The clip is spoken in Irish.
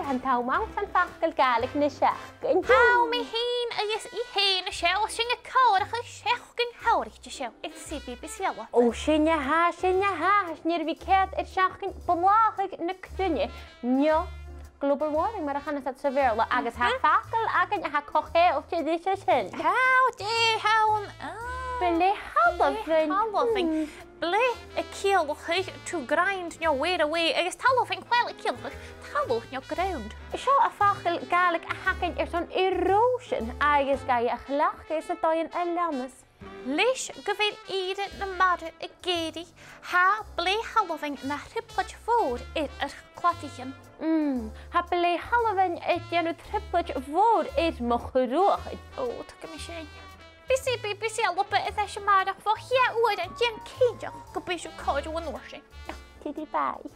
han tau mau tan fakkel galig na seach. Hau mi hyn agus I hyn y siaw sy'n y cawr ach y siach gyn hawr i'ch siaw. It's si BBC O sinja ha, snir vi ket seach gyn blachig na cdunje. Njo, global warming mar a channa at severla agus ha fakkel agan ha koche of te dis sin. Hau de hawn. Bele halofing. Halofing. Ble y cielwch to grind nio weer away. Agus talofing wel y cielwch talwch nio ground. Seo a fakkel galig a haken zo'n erosion agus ga je glach is het dan een lammes. Leis gyfeir Eden na madr y gedi ha ble halofing na rhyplach fawr yr clatichen. Ha bele halofing janu triplach voor moch roch. O, tak mi sy'n. BBC a lopa is eisiau marach fo hia oed yn gen ceidio gobysio codio yn orsyn. Tiddy bye.